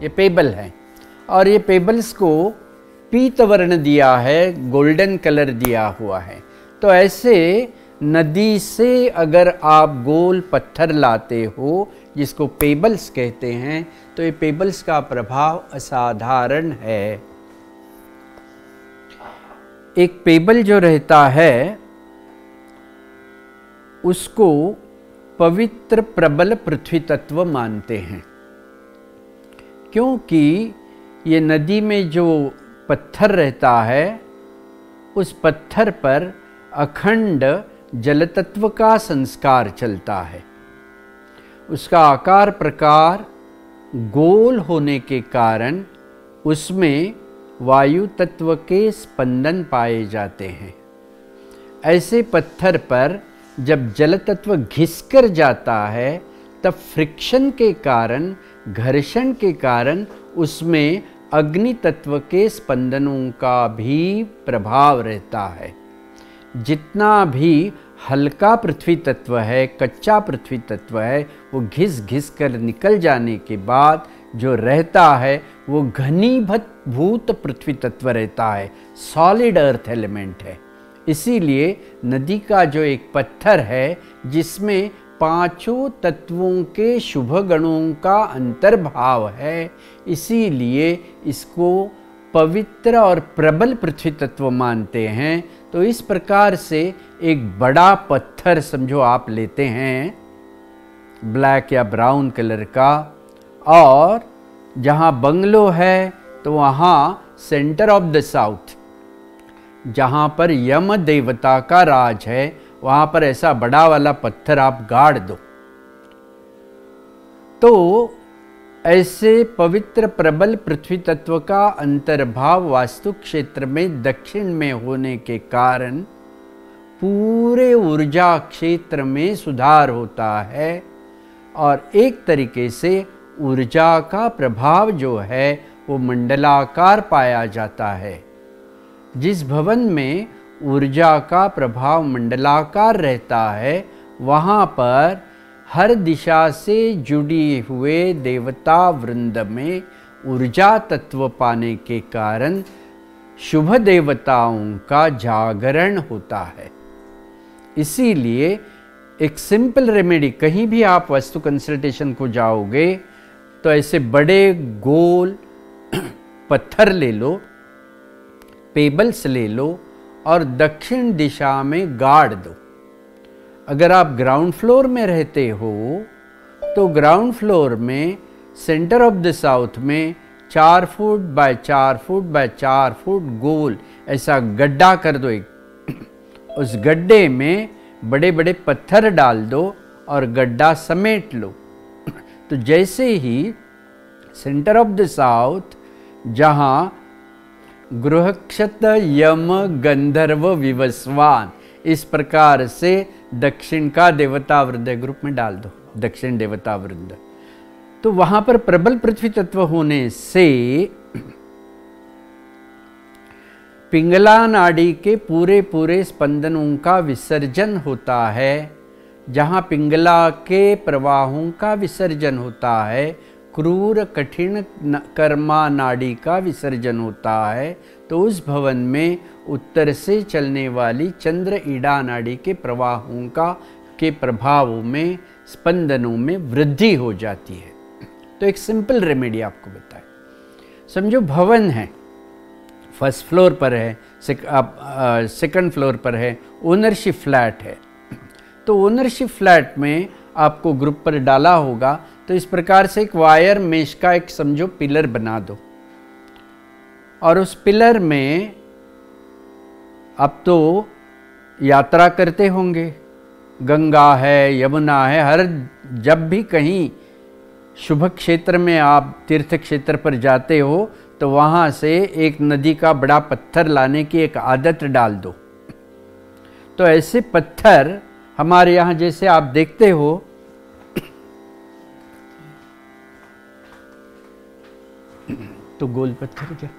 ये पेबल हैं, और ये पेबल्स को पीत वर्ण दिया है, गोल्डन कलर दिया हुआ है। तो ऐसे नदी से अगर आप गोल पत्थर लाते हो जिसको पेबल्स कहते हैं, तो ये पेबल्स का प्रभाव असाधारण है। एक पेबल जो रहता है उसको पवित्र प्रबल पृथ्वी तत्व मानते हैं, क्योंकि ये नदी में जो पत्थर रहता है उस पत्थर पर अखंड जल तत्व का संस्कार चलता है। उसका आकार प्रकार गोल होने के कारण उसमें वायु तत्व के स्पंदन पाए जाते हैं। ऐसे पत्थर पर जब जल तत्व घिसकर जाता है तब फ्रिक्शन के कारण, घर्षण के कारण उसमें अग्नि तत्व के स्पंदनों का भी प्रभाव रहता है। जितना भी हल्का पृथ्वी तत्व है, कच्चा पृथ्वी तत्व है, वो घिस घिस कर निकल जाने के बाद जो रहता है वो घनीभूत पृथ्वी तत्व रहता है, सॉलिड अर्थ एलिमेंट है। इसीलिए नदी का जो एक पत्थर है जिसमें पांचों तत्वों के शुभ गणों का अंतर्भाव है, इसीलिए इसको पवित्र और प्रबल पृथ्वी तत्व मानते हैं। तो इस प्रकार से एक बड़ा पत्थर समझो आप लेते हैं ब्लैक या ब्राउन कलर का, और जहाँ बंगलो है तो वहाँ सेंटर ऑफ द साउथ, जहाँ पर यम देवता का राज है, वहाँ पर ऐसा बड़ा वाला पत्थर आप गाड़ दो। तो ऐसे पवित्र प्रबल पृथ्वी तत्व का अंतर्भाव वास्तु क्षेत्र में दक्षिण में होने के कारण पूरे ऊर्जा क्षेत्र में सुधार होता है, और एक तरीके से ऊर्जा का प्रभाव जो है वो मंडलाकार पाया जाता है। जिस भवन में ऊर्जा का प्रभाव मंडलाकार रहता है वहाँ पर हर दिशा से जुड़ी हुए देवता वृंद में ऊर्जा तत्व पाने के कारण शुभ देवताओं का जागरण होता है। इसीलिए एक सिंपल रेमेडी, कहीं भी आप वास्तु कंसल्टेशन को जाओगे तो ऐसे बड़े गोल पत्थर ले लो, पेबल्स ले लो और दक्षिण दिशा में गाड़ दो। अगर आप ग्राउंड फ्लोर में रहते हो तो ग्राउंड फ्लोर में सेंटर ऑफ द साउथ में 4 foot by 4 foot by 4 foot गोल ऐसा गड्ढा कर दो एक। उस गड्ढे में बड़े बड़े पत्थर डाल दो और गड्ढा समेट लो। तो जैसे ही सेंटर ऑफ द साउथ जहाँ गृहक्षत यम गंधर्व विवस्वान, इस प्रकार से दक्षिण का देवता वृंद ग्रुप में डाल दो, दक्षिण देवता वृंद। तो वहां पर प्रबल पृथ्वी तत्व होने से पिंगला नाड़ी के पूरे पूरे स्पंदनों का विसर्जन होता है। जहां पिंगला के प्रवाहों का विसर्जन होता है, क्रूर कठिन कर्मा नाड़ी का विसर्जन होता है, तो उस भवन में उत्तर से चलने वाली चंद्र ईड़ा नाड़ी के प्रवाहों के प्रभावों में, स्पंदनों में वृद्धि हो जाती है। तो एक सिंपल रेमेडी आपको बताएं। समझो भवन है, फर्स्ट फ्लोर पर है, सेकंड फ्लोर पर है, ओनरशिप फ्लैट है। तो ओनरशिप फ्लैट में आपको ग्रुप पर डाला होगा, तो इस प्रकार से एक वायर मेश का एक समझो पिलर बना दो, और उस पिलर में अब तो यात्रा करते होंगे, गंगा है, यमुना है, हर जब भी कहीं शुभ क्षेत्र में आप तीर्थ क्षेत्र पर जाते हो तो वहाँ से एक नदी का बड़ा पत्थर लाने की एक आदत डाल दो। तो ऐसे पत्थर हमारे यहाँ जैसे आप देखते हो, तो गोल पत्थर क्या,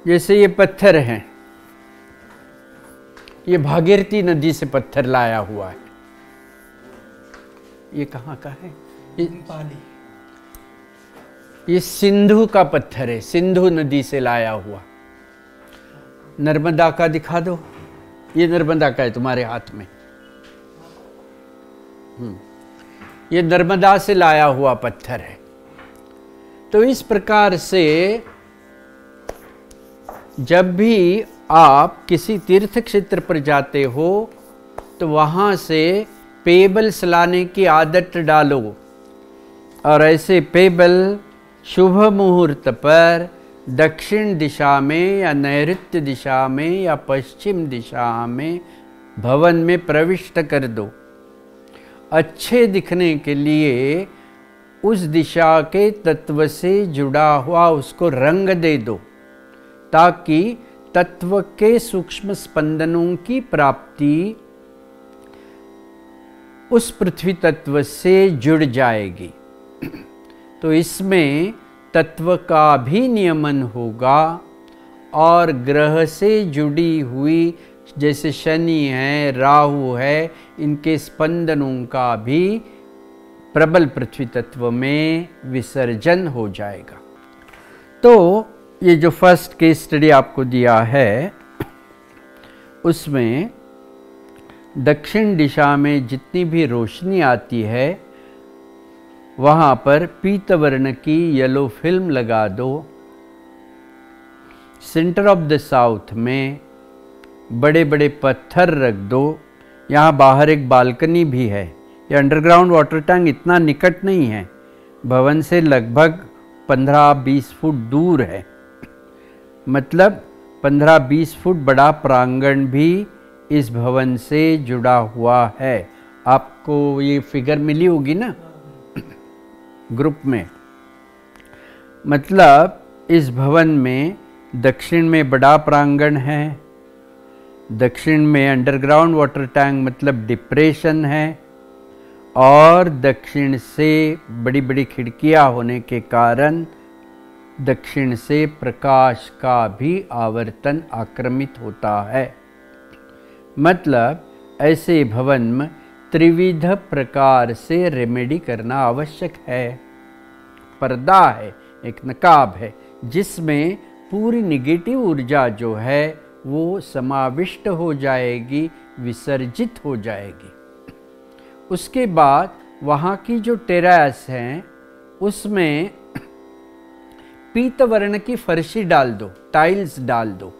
जैसे ये पत्थर हैं, ये भागीरथी नदी से पत्थर लाया हुआ है। ये कहाँ का है? ये सिंधु का पत्थर है, सिंधु नदी से लाया हुआ। नर्मदा का दिखा दो, ये नर्मदा का है तुम्हारे हाथ में। ये नर्मदा से लाया हुआ पत्थर है। तो इस प्रकार से जब भी आप किसी तीर्थ क्षेत्र पर जाते हो तो वहाँ से पेबल्स लाने की आदत डालो, और ऐसे पेबल शुभ मुहूर्त पर दक्षिण दिशा में या नैऋत्य दिशा में या पश्चिम दिशा में भवन में प्रविष्ट कर दो। अच्छे दिखने के लिए उस दिशा के तत्व से जुड़ा हुआ उसको रंग दे दो, ताकि तत्व के सूक्ष्म स्पंदनों की प्राप्ति उस पृथ्वी तत्व से जुड़ जाएगी। तो इसमें तत्व का भी नियमन होगा और ग्रह से जुड़ी हुई जैसे शनि है, राहु है, इनके स्पंदनों का भी प्रबल पृथ्वी तत्व में विसर्जन हो जाएगा। तो ये जो फर्स्ट केस स्टडी आपको दिया है उसमें दक्षिण दिशा में जितनी भी रोशनी आती है वहाँ पर पीत वर्ण की येलो फिल्म लगा दो। सेंटर ऑफ द साउथ में बड़े बड़े पत्थर रख दो। यहाँ बाहर एक बालकनी भी है। ये अंडरग्राउंड वाटर टैंक इतना निकट नहीं है, भवन से लगभग 15-20 फुट दूर है। मतलब 15-20 फुट बड़ा प्रांगण भी इस भवन से जुड़ा हुआ है। आपको ये फिगर मिली होगी ना ग्रुप में। मतलब इस भवन में दक्षिण में बड़ा प्रांगण है, दक्षिण में अंडरग्राउंड वाटर टैंक मतलब डिप्रेशन है, और दक्षिण से बड़ी बड़ी खिड़कियां होने के कारण दक्षिण से प्रकाश का भी आवर्तन आक्रमित होता है। मतलब ऐसे भवन में त्रिविध प्रकार से रेमेडी करना आवश्यक है। पर्दा है, एक नकाब है, जिसमें पूरी निगेटिव ऊर्जा जो है वो समाविष्ट हो जाएगी, विसर्जित हो जाएगी। उसके बाद वहाँ की जो टेरेस हैं उसमें पीत वर्ण की फर्शी डाल दो, टाइल्स डाल दो।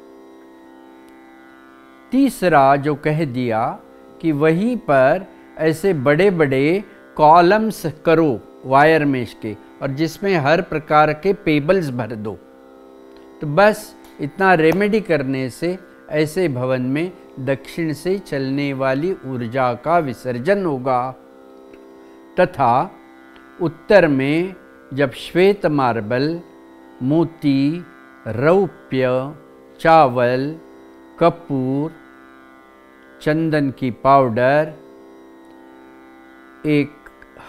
तीसरा जो कह दिया कि वहीं पर ऐसे बड़े बड़े कॉलम्स करो वायर मेश के, और जिसमें हर प्रकार के पेबल्स भर दो। तो बस इतना रेमेडी करने से ऐसे भवन में दक्षिण से चलने वाली ऊर्जा का विसर्जन होगा। तथा उत्तर में जब श्वेत मार्बल, मोती, रौप्य, चावल, कपूर, चंदन की पाउडर, एक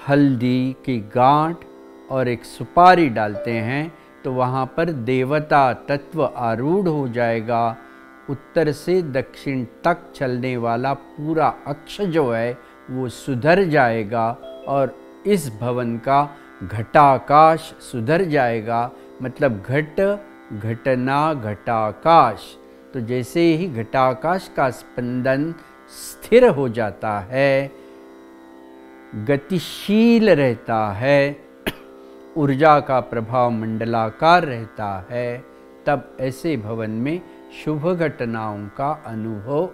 हल्दी की गांठ और एक सुपारी डालते हैं तो वहाँ पर देवता तत्व आरूढ़ हो जाएगा। उत्तर से दक्षिण तक चलने वाला पूरा अक्ष जो है वो सुधर जाएगा और इस भवन का घटाकाश सुधर जाएगा। मतलब घट, घटना, घटाकाश। तो जैसे ही घटाकाश का स्पंदन स्थिर हो जाता है, गतिशील रहता है, ऊर्जा का प्रभाव मंडलाकार रहता है, तब ऐसे भवन में शुभ घटनाओं का अनुभव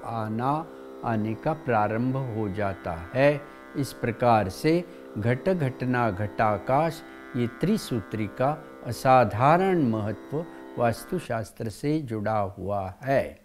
आने का प्रारंभ हो जाता है। इस प्रकार से घट, घटना, घटाकाश ये त्रिसूत्री का असाधारण महत्व वास्तुशास्त्र से जुड़ा हुआ है।